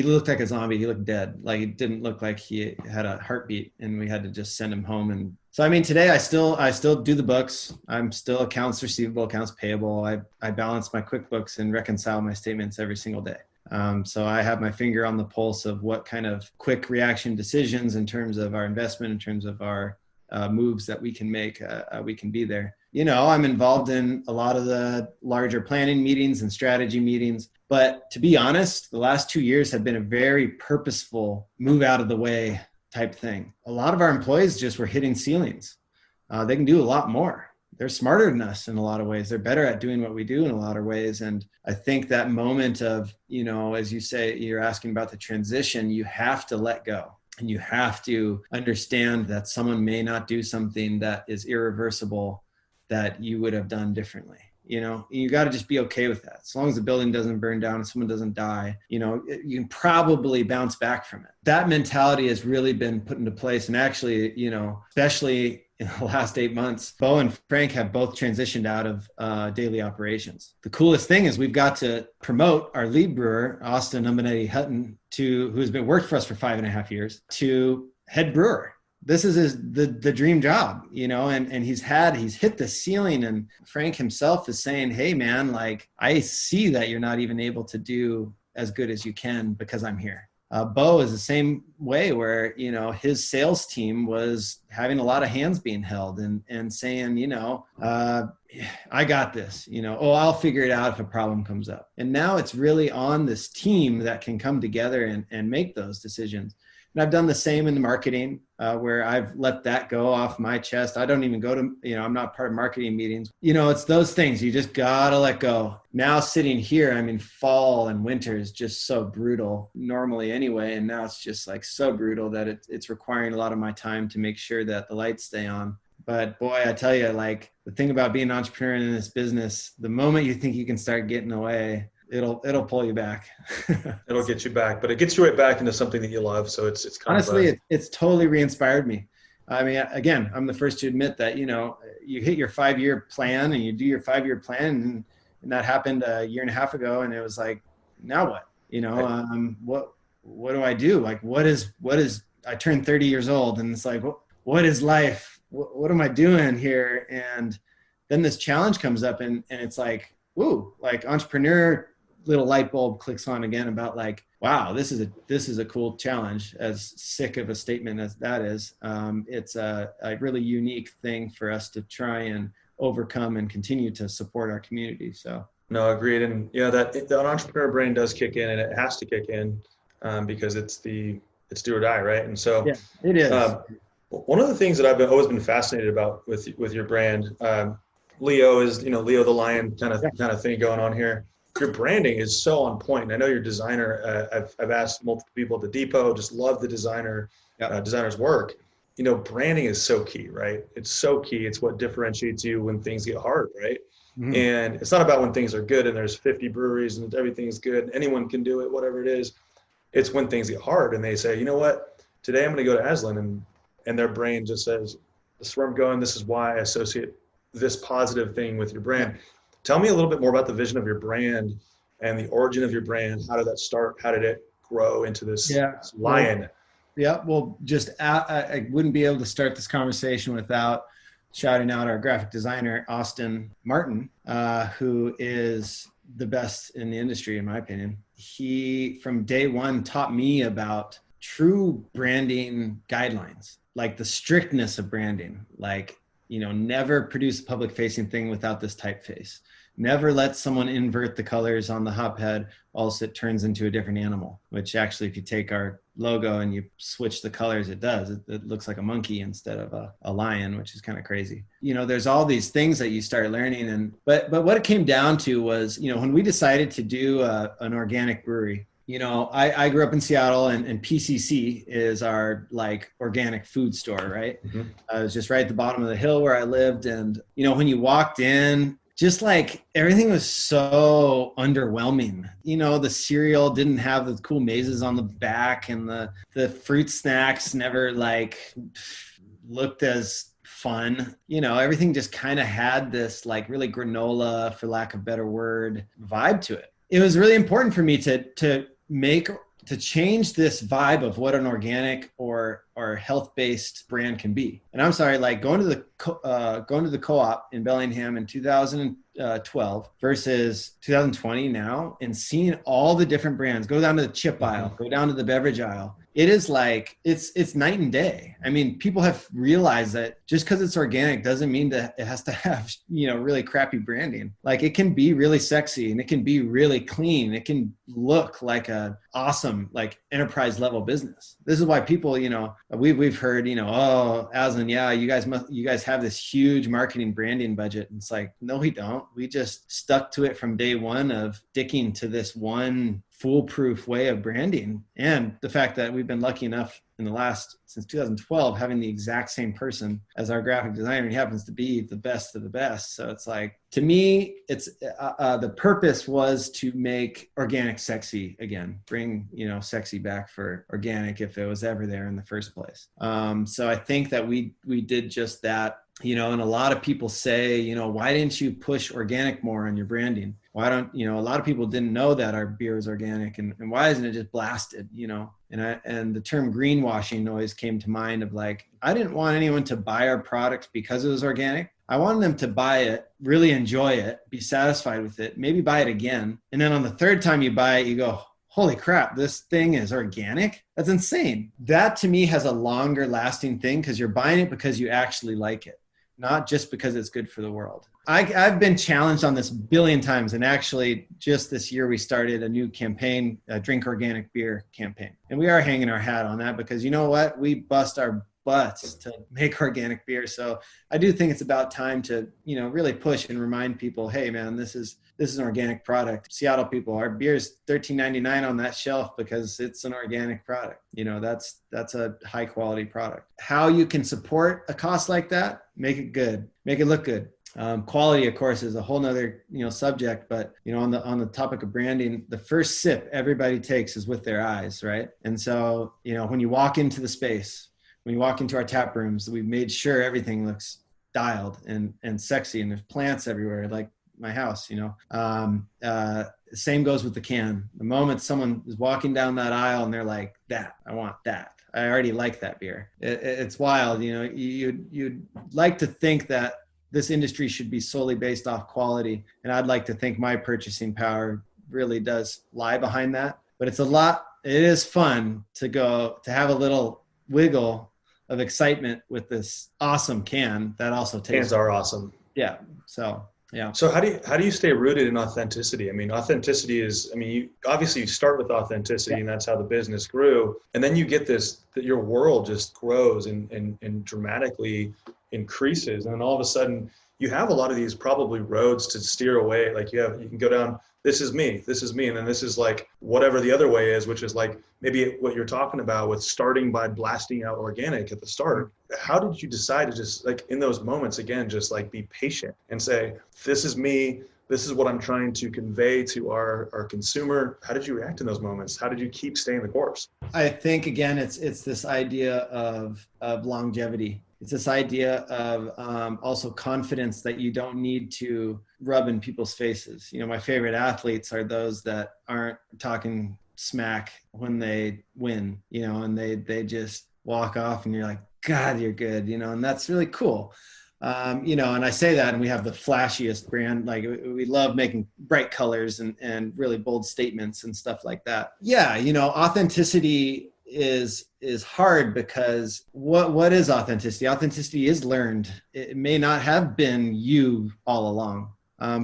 looked like a zombie. He looked dead. Like it didn't look like he had a heartbeat, and we had to just send him home. And so, I mean, today I still do the books. I'm still accounts receivable, accounts payable. I balance my QuickBooks and reconcile my statements every single day. So I have my finger on the pulse of what kind of quick reaction decisions in terms of our investment, in terms of our moves that we can make, we can be there. You know, I'm involved in a lot of the larger planning meetings and strategy meetings, but to be honest, the last 2 years have been a very purposeful move out of the way type thing. A lot of our employees just were hitting ceilings. They can do a lot more. They're smarter than us in a lot of ways. They're better at doing what we do in a lot of ways. And I think that moment of, you know, as you say, you're asking about the transition, you have to let go. And you have to understand that someone may not do something that is irreversible that you would have done differently. You know, you got to just be okay with that. As long as the building doesn't burn down and someone doesn't die, you know, you can probably bounce back from it. That mentality has really been put into place. And actually, you know, especially in the last 8 months, Bo and Frank have both transitioned out of daily operations. The coolest thing is we've got to promote our lead brewer, Austin Hutton, who's been worked for us for 5.5 years, to head brewer. This is the dream job, you know, and he's hit the ceiling, and Frank himself is saying, hey man, like I see that you're not even able to do as good as you can because I'm here. Bo is the same way, where, you know, his sales team was having a lot of hands being held and saying, you know, I got this, you know, I'll figure it out if a problem comes up. And now it's really on this team that can come together and make those decisions. And I've done the same in the marketing, where I've let that go off my chest. I don't even go to, you know, I'm not part of marketing meetings. You know, it's those things you just gotta let go. Now sitting here, I mean, fall and winter is just so brutal normally anyway. And now it's just like so brutal that it's requiring a lot of my time to make sure that the lights stay on. But boy, I tell you, like the thing about being an entrepreneur in this business, the moment you think you can start getting away, it'll pull you back. It'll get you back, but it gets you right back into something that you love. So it's kind honestly, of it's totally re-inspired me. I mean, again, I'm the first to admit that, you know, you hit your 5-year plan and you do your 5-year plan, and that happened a year and a half ago. And it was like, now what, you know, what do I do? Like, what is, I turned 30 years old, and it's like, what is life? What am I doing here? And then this challenge comes up, and it's like, woo, like entrepreneur, little light bulb clicks on again about like, wow, this is a cool challenge. As sick of a statement as that is, it's a really unique thing for us to try and overcome and continue to support our community. So no, agreed. And yeah, that entrepreneur brain does kick in, and it has to kick in because it's do or die, right? And so yeah, it is. One of the things that I've always been fascinated about with your brand, Leo is, you know, Leo the lion kind of thing going on here. Your branding is so on point. And I know your designer, I've asked multiple people at the depot, just love the designer's work. You know, branding is so key, right? It's so key. It's what differentiates you when things get hard, right? Mm-hmm. And it's not about when things are good and there's 50 breweries and everything's good, anyone can do it, whatever it is. It's when things get hard and they say, you know what, today I'm going to go to Aslan, and their brain just says, this is where I'm going. This is why I associate this positive thing with your brand. Tell me a little bit more about the vision of your brand and the origin of your brand. How did that start? How did it grow into this lion? Well, just I wouldn't be able to start this conversation without shouting out our graphic designer, Austin Martin, who is the best in the industry, in my opinion. he from day one taught me about true branding guidelines, like the strictness of branding, like, never produce a public facing thing without this typeface. Never let someone invert the colors on the hop head, else it turns into a different animal, which actually, if you take our logo and you switch the colors, it does. It looks like a monkey instead of a lion, which is kind of crazy. There's all these things that you start learning. But what it came down to was, when we decided to do an organic brewery, I grew up in Seattle, and PCC is our like organic food store, right? Mm-hmm. I was just right at the bottom of the hill where I lived. And, when you walked in, just like everything was so underwhelming. The cereal didn't have the cool mazes on the back, and the fruit snacks never like looked as fun. Everything just kind of had this like really granola, for lack of a better word, vibe to it. It was really important for me to change this vibe of what an organic or health-based brand can be. And I'm sorry, like going to the co-op in Bellingham in 2012 versus 2020 now, and seeing all the different brands, go down to the chip aisle, go down to the beverage aisle. It is like, it's night and day. I mean, people have realized that just because it's organic doesn't mean that it has to have, really crappy branding. Like, it can be really sexy, and it can be really clean. It can look like a awesome, like, enterprise level business. This is why people, we've heard, oh, Aslan, yeah, you guys have this huge marketing branding budget. And it's like, no, we don't. We just stuck to it from day one of sticking to this one foolproof way of branding. And the fact that we've been lucky enough since 2012, having the exact same person as our graphic designer. He happens to be the best of the best. So it's like, to me, it's the purpose was to make organic sexy again, bring, sexy back for organic if it was ever there in the first place. So I think that we did just that. And a lot of people say, why didn't you push organic more on your branding? Why don't, a lot of people didn't know that our beer is organic, and why isn't it just blasted, and the term greenwashing always came to mind of like, I didn't want anyone to buy our product because it was organic. I wanted them to buy it, really enjoy it, be satisfied with it, maybe buy it again. And then on the third time you buy it, you go, holy crap, this thing is organic? That's insane. That to me has a longer lasting thing, because you're buying it because you actually like it, not just because it's good for the world. I've been challenged on this a billion times. And actually, just this year, we started a new campaign, a Drink Organic Beer campaign. And we are hanging our hat on that because, you know what? We bust our butts to make organic beer. So I do think it's about time to, really push and remind people, hey, man, this is an organic product. Seattle people, our beer is $13.99 on that shelf because it's an organic product. That's a high quality product. How you can support a cost like that, make it good, make it look good. Quality, of course, is a whole nother, subject, but, on the topic of branding, the first sip everybody takes is with their eyes, right? And so, when you walk into the space, when you walk into our tap rooms, we've made sure everything looks dialed and sexy, and there's plants everywhere, like my house, same goes with the can. The moment someone is walking down that aisle and they're like, I want that. I already like that beer. It's wild. You'd like to think that this industry should be solely based off quality. And I'd like to think my purchasing power really does lie behind that. But it is fun to have a little wiggle of excitement with this awesome can that also tastes. Cans are awesome. Yeah. So, yeah. So how do you stay rooted in authenticity? I mean, authenticity is, you start with authenticity, and that's how the business grew. And then you get that your world just grows and dramatically increases. And then all of a sudden you have a lot of these probably roads to steer away. Like you can go down, this is me. And then this is like whatever the other way is, which is like maybe what you're talking about with starting by blasting out organic at the start. How did you decide to just like in those moments, again, just like be patient and say, this is me. This is what I'm trying to convey to our consumer. How did you react in those moments? How did you keep staying the course? I think, again, it's this idea of longevity. It's this idea of also confidence that you don't need to rub in people's faces. My favorite athletes are those that aren't talking smack when they win, and they just walk off and you're like, God, you're good, and that's really cool. And I say that, and we have the flashiest brand. Like we love making bright colors and really bold statements and stuff like that. Yeah. Authenticity is hard because what is authenticity? Authenticity is learned. It may not have been you all along.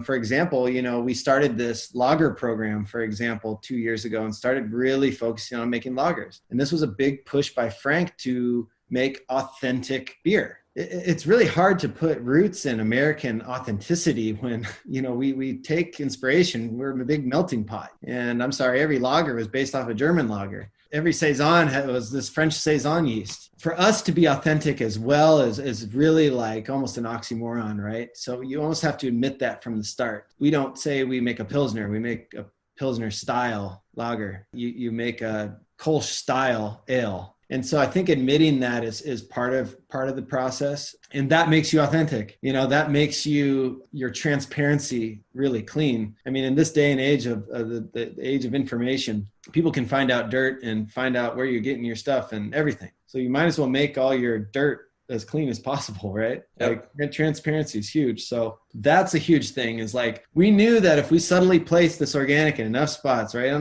For example, we started this lager program, for example, 2 years ago and started really focusing on making lagers. And this was a big push by Frank to make authentic beer. It's really hard to put roots in American authenticity when, we take inspiration. We're a big melting pot. And I'm sorry, every lager was based off a German lager. Every Saison was this French Saison yeast. For us to be authentic as well is really like almost an oxymoron, right? So you almost have to admit that from the start. We don't say we make a Pilsner, we make a Pilsner style lager. You make a Kolsch style ale. And so I think admitting that is part of the process, and that makes you authentic. That makes your transparency really clean. I mean, in this day and age of the age of information, people can find out dirt and find out where you're getting your stuff and everything. So you might as well make all your dirt as clean as possible, right? Yep. Like transparency is huge. So that's a huge thing. Is like we knew that if we subtly place this organic in enough spots, right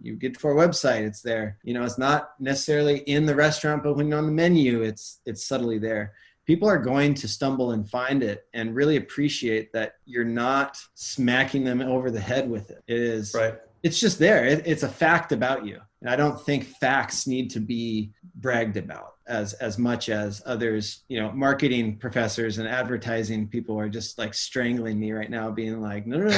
you get to our website, it's there. It's not necessarily in the restaurant, but when on the menu, it's subtly there. People are going to stumble and find it and really appreciate that you're not smacking them over the head with it. It is right. It's just there. It's a fact about you. And I don't think facts need to be bragged about as much as others, marketing professors and advertising people are just like strangling me right now, being like, no.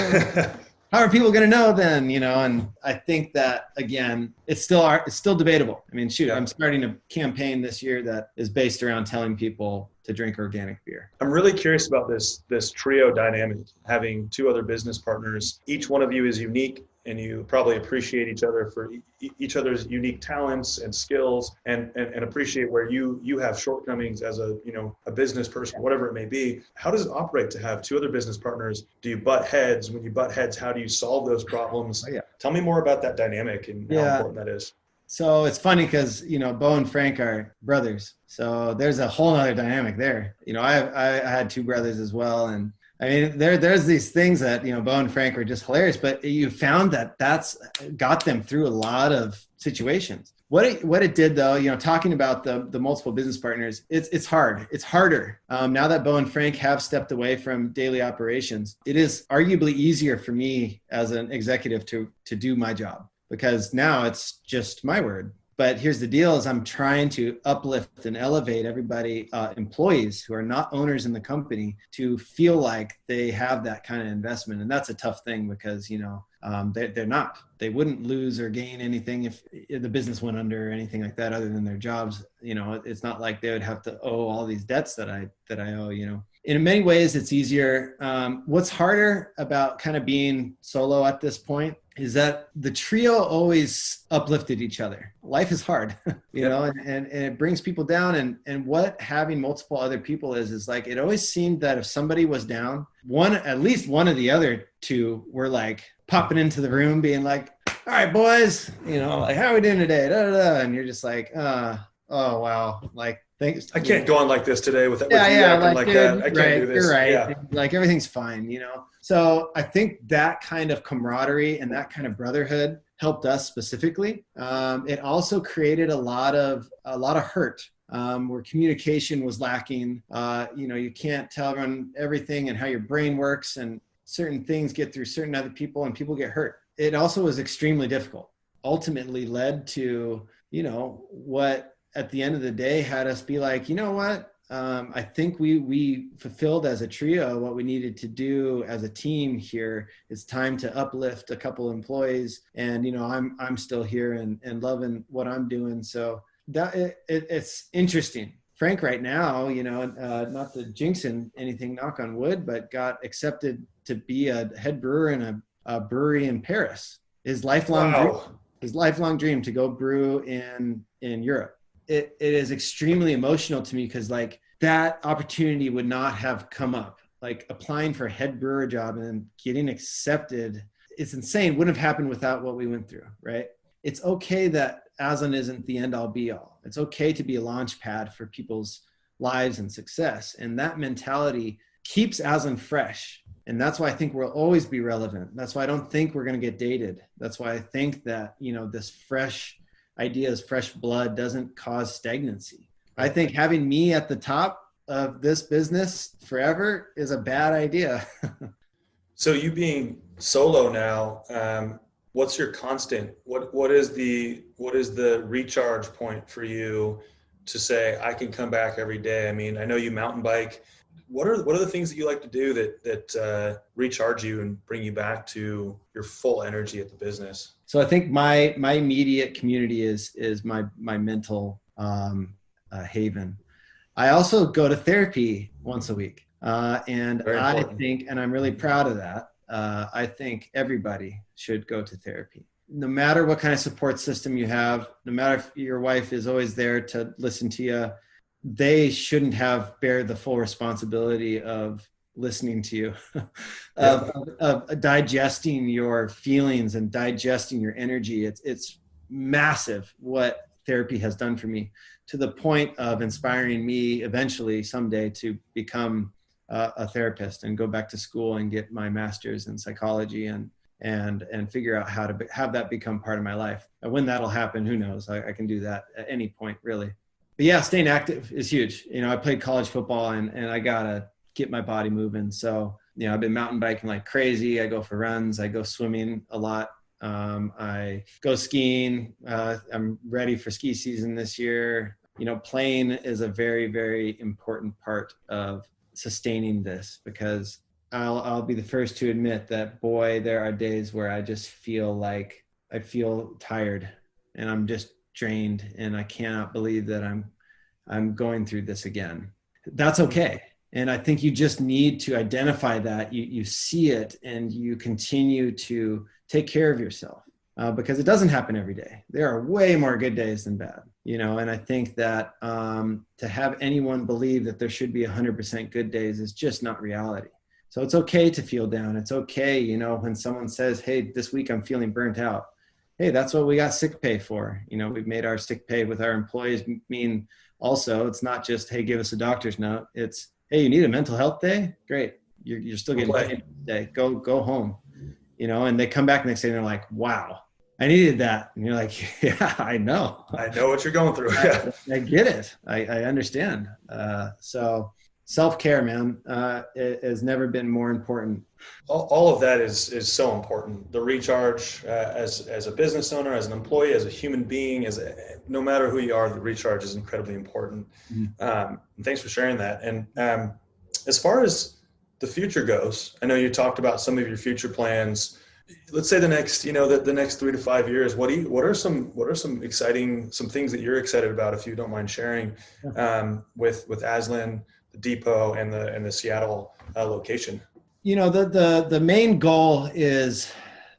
How are people going to know then? And I think that, again, it's still debatable. I mean, shoot, I'm starting a campaign this year that is based around telling people to drink organic beer. I'm really curious about this trio dynamic, having two other business partners. Each one of you is unique, and you probably appreciate each other for each other's unique talents and skills, and appreciate where you have shortcomings as a business person, whatever it may be. How does it operate to have two other business partners? Do you butt heads? When you butt heads, how do you solve those problems? Tell me more about that dynamic and how important that is. So it's funny because, Bo and Frank are brothers. So there's a whole other dynamic there. I had two brothers as well. And I mean, there's these things that, Bo and Frank are just hilarious, but you found that's got them through a lot of situations. What it did though, talking about the multiple business partners, it's hard. It's harder. Now that Bo and Frank have stepped away from daily operations, it is arguably easier for me as an executive to do my job, because now it's just my word. But here's the deal: is I'm trying to uplift and elevate everybody, employees who are not owners in the company, to feel like they have that kind of investment. And that's a tough thing because, they're not. They wouldn't lose or gain anything if the business went under or anything like that, other than their jobs. It's not like they would have to owe all these debts that I owe. In many ways, it's easier. What's harder about kind of being solo at this point is that the trio always uplifted each other. Life is hard, and it brings people down. And what having multiple other people is like, it always seemed that if somebody was down, at least one of the other two were like popping into the room being like, all right, boys, like, how are we doing today? Da, da, da. And you're just like, oh, wow. Like, thanks. I can't go on like this today with you acting like dude, that. I can't do this. You're right. Yeah. Like everything's fine, So I think that kind of camaraderie and that kind of brotherhood helped us specifically. It also created a lot of hurt. Where communication was lacking. You can't tell everyone everything and how your brain works, and certain things get through certain other people and people get hurt. It also was extremely difficult. Ultimately led to, what at the end of the day had us be like, what? I think we fulfilled as a trio what we needed to do as a team here. It's time to uplift a couple employees, and I'm still here and loving what I'm doing. So that it's interesting. Frank right now, not to jinx anything, knock on wood, but got accepted to be a head brewer in a brewery in Paris. His lifelong dream to go brew in Europe. It is extremely emotional to me because like that opportunity would not have come up. Like applying for a head brewer job and then getting accepted, it's insane. Wouldn't have happened without what we went through, right? It's okay that Aslan isn't the end all be all. It's okay to be a launch pad for people's lives and success. And that mentality keeps Aslan fresh. And that's why I think we'll always be relevant. That's why I don't think we're going to get dated. That's why I think that, this fresh ideas, fresh blood doesn't cause stagnancy. I think having me at the top of this business forever is a bad idea. So you being solo now, what's your constant? What is the recharge point for you to say, I can come back every day? I mean, I know you mountain bike. What are the things that you like to do that recharge you and bring you back to your full energy at the business? So I think my immediate community is my mental haven. I also go to therapy once a week, and I think, and I'm really proud of that. I think everybody should go to therapy, no matter what kind of support system you have. No matter if your wife is always there to listen to you, they shouldn't bear the full responsibility of listening to you, of digesting your feelings and digesting your energy. It's massive what therapy has done for me, to the point of inspiring me eventually someday to become a therapist and go back to school and get my master's in psychology and figure out how to have that become part of my life. And when that'll happen, who knows? I can do that at any point, really. But yeah, staying active is huge. I played college football and I gotta get my body moving. So, I've been mountain biking like crazy. I go for runs. I go swimming a lot. I go skiing. I'm ready for ski season this year. Playing is a very, very important part of sustaining this, because I'll be the first to admit that, boy, there are days where I just feel like I feel tired and I'm just drained and I cannot believe that I'm going through this again. That's okay. And I think you just need to identify that, you see it, and you continue to take care of yourself, because it doesn't happen every day. There are way more good days than bad, and I think that to have anyone believe that there should be 100% good days is just not reality. So it's okay to feel down. It's okay, when someone says, hey, this week I'm feeling burnt out. Hey, that's what we got sick pay for. We've made our sick pay with our employees mean also, it's not just, hey, give us a doctor's note. It's, hey, you need a mental health day? Great. You're still getting paid today. Go home. And they come back next day and they're like, wow, I needed that. And you're like, yeah, I know. I know what you're going through. I get it. I understand. So self-care, man, it has never been more important. All of that is so important. The recharge, as a business owner, as an employee, as a human being, no matter who you are, the recharge is incredibly important. And thanks for sharing that. And as far as the future goes, I know you talked about some of your future plans. Let's say the next 3 to 5 years. What are some exciting things that you're excited about, if you don't mind sharing, with Aslan, the depot, and the Seattle location? The main goal is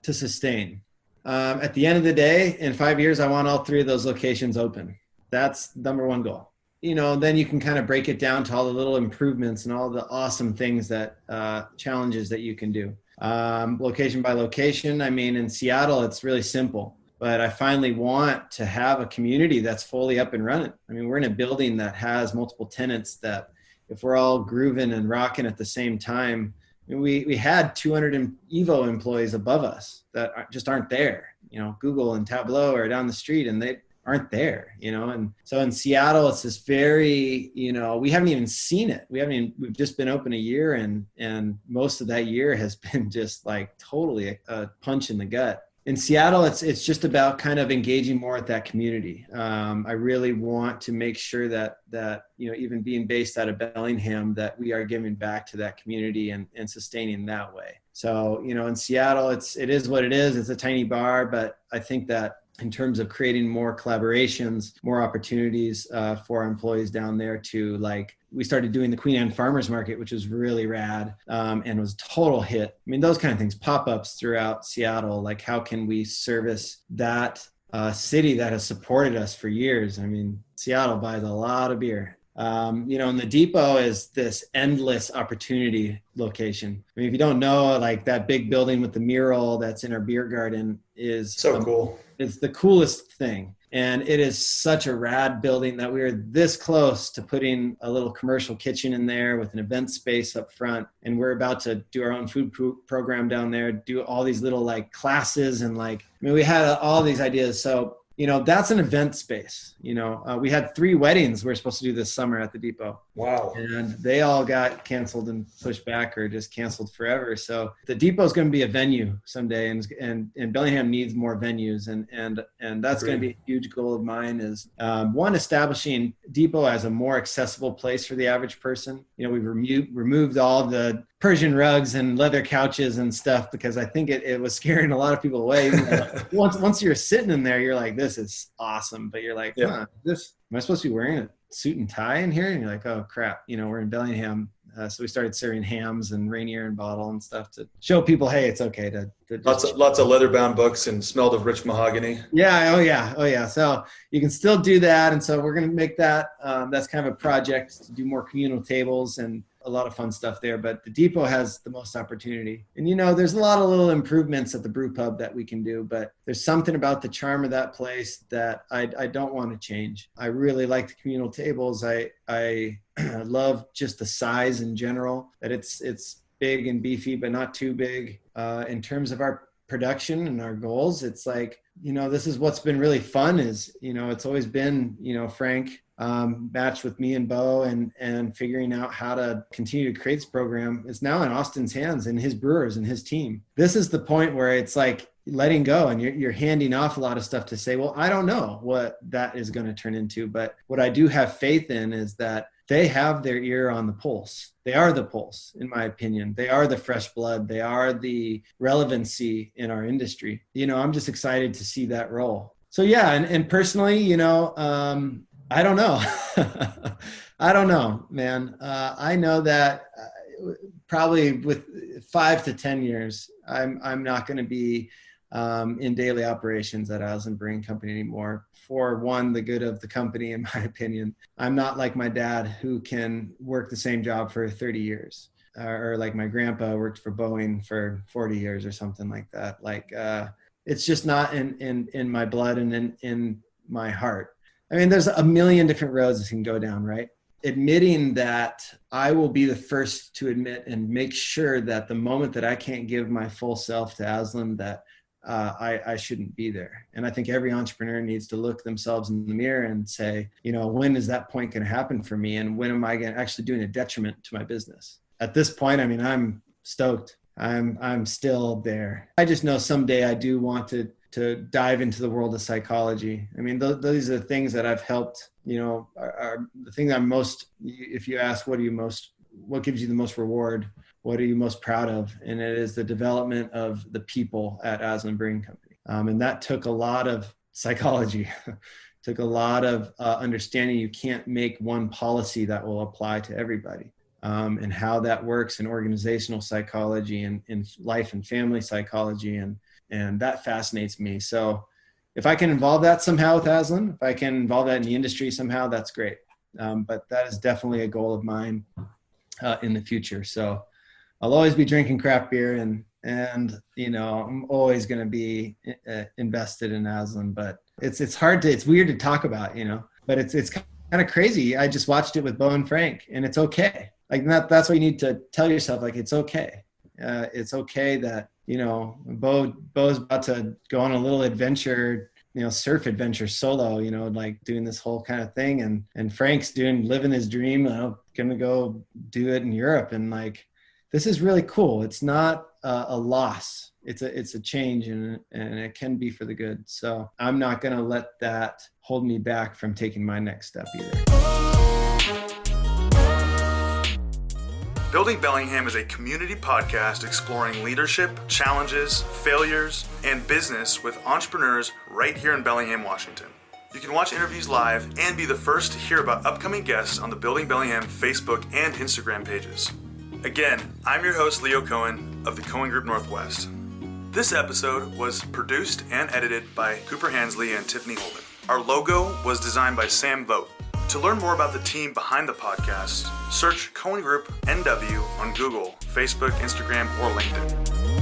to sustain. At the end of the day, in 5 years, I want all 3 of those locations open. That's number one goal. Then you can kind of break it down to all the little improvements and all the awesome things challenges that you can do. Location by location. I mean, in Seattle, it's really simple, but I finally want to have a community that's fully up and running. I mean, we're in a building that has multiple tenants that, if we're all grooving and rocking at the same time, we had 200 Evo employees above us that just aren't there. Google and Tableau are down the street and they aren't there, and so in Seattle, it's this very, we haven't even seen it. We've just been open a year, and most of that year has been just like totally a punch in the gut. In Seattle, it's just about kind of engaging more with that community. I really want to make sure that even being based out of Bellingham, that we are giving back to that community and sustaining that way. So, in Seattle, it is what it is. It's a tiny bar, but I think that in terms of creating more collaborations, more opportunities for our employees down there we started doing the Queen Anne Farmers Market, which was really rad, and was a total hit. I mean, those kind of things, pop-ups throughout Seattle, like how can we service that city that has supported us for years? I mean, Seattle buys a lot of beer. And the depot is this endless opportunity location. I mean, if you don't know, like that big building with the mural that's in our beer garden is so cool. It's the coolest thing. And it is such a rad building that we were this close to putting a little commercial kitchen in there with an event space up front. And we're about to do our own food program down there, do all these little like classes. And like, I mean, we had all these ideas. So, you know, that's an event space. You know, we had 3 weddings we were supposed to do this summer at the depot. Wow. And they all got canceled and pushed back or just canceled forever. So the depot is going to be a venue someday, and Bellingham needs more venues. And that's going to be a huge goal of mine is one, establishing depot as a more accessible place for the average person. You know, we removed all the Persian rugs and leather couches and stuff because I think it was scaring a lot of people away. Once you're sitting in there, you're like, this is awesome. But you're like, am I supposed to be wearing a suit and tie in here? And you're like, oh crap, you know, we're in Bellingham. So we started serving hams and Rainier and bottle and stuff to show people, hey, it's okay to lots of leather bound books and smelled of rich mahogany. Yeah. Oh yeah. So you can still do that. And so we're going to make that, that's kind of a project to do more communal tables and a lot of fun stuff there, but the depot has the most opportunity. And, you know, there's a lot of little improvements at the brew pub that we can do, but there's something about the charm of that place that I don't want to change. I really like the communal tables. I love just the size in general, that it's big and beefy, but not too big. In terms of our production and our goals, it's like, you know, this is what's been really fun is, you know, it's always been, you know, Frank matched with me and Bo and figuring out how to continue to create this program is now in Austin's hands and his brewers and his team. This is the point where it's like letting go and you're handing off a lot of stuff to say, well, I don't know what that is going to turn into, but what I do have faith in is that they have their ear on the pulse. They are the pulse, in my opinion. They are the fresh blood. They are the relevancy in our industry. You know, I'm just excited to see that role. So yeah, and personally, you know, I don't know. I don't know, man. I know that probably with 5 to 10 years, I'm not going to be in daily operations at Aslan Brewing Company anymore. For one, the good of the company, in my opinion. I'm not like my dad who can work the same job for 30 years. Or like my grandpa worked for Boeing for 40 years or something like that. Like it's just not in my blood and in my heart. I mean, there's a million different roads that can go down, right? Admitting that I will be the first to admit and make sure that the moment that I can't give my full self to Aslan, that I shouldn't be there. And I think every entrepreneur needs to look themselves in the mirror and say, you know, when is that point going to happen for me? And when am I actually doing a detriment to my business? At this point, I mean, I'm stoked. I'm still there. I just know someday I do want to dive into the world of psychology. I mean, those are the things that I've helped, you know, are the thing I'm most, if you ask, what gives you the most reward? What are you most proud of? And it is the development of the people at Aslan Brewing Company. And that took a lot of psychology, took a lot of understanding you can't make one policy that will apply to everybody. And how that works in organizational psychology and in life and family psychology. And that fascinates me. So if I can involve that somehow with Aslan, if I can involve that in the industry somehow, that's great. But that is definitely a goal of mine in the future. So I'll always be drinking craft beer and you know, I'm always going to be invested in Aslan, but it's weird to talk about, you know, but it's kind of crazy. I just watched it with Bo and Frank and it's okay. Like that's what you need to tell yourself. Like, it's okay. It's okay that, you know, Bo's about to go on a little adventure, you know, surf adventure solo, you know, like doing this whole kind of thing. And Frank's living his dream, you know, going to go do it in Europe. And like, this is really cool. It's not a loss. It's a change and it can be for the good. So I'm not going to let that hold me back from taking my next step either. Building Bellingham is a community podcast exploring leadership, challenges, failures, and business with entrepreneurs right here in Bellingham, Washington. You can watch interviews live and be the first to hear about upcoming guests on the Building Bellingham Facebook and Instagram pages. Again, I'm your host, Leo Cohen of the Cohen Group Northwest. This episode was produced and edited by Cooper Hansley and Tiffany Holden. Our logo was designed by Sam Vogt. To learn more about the team behind the podcast, search Cohen Group NW on Google, Facebook, Instagram, or LinkedIn.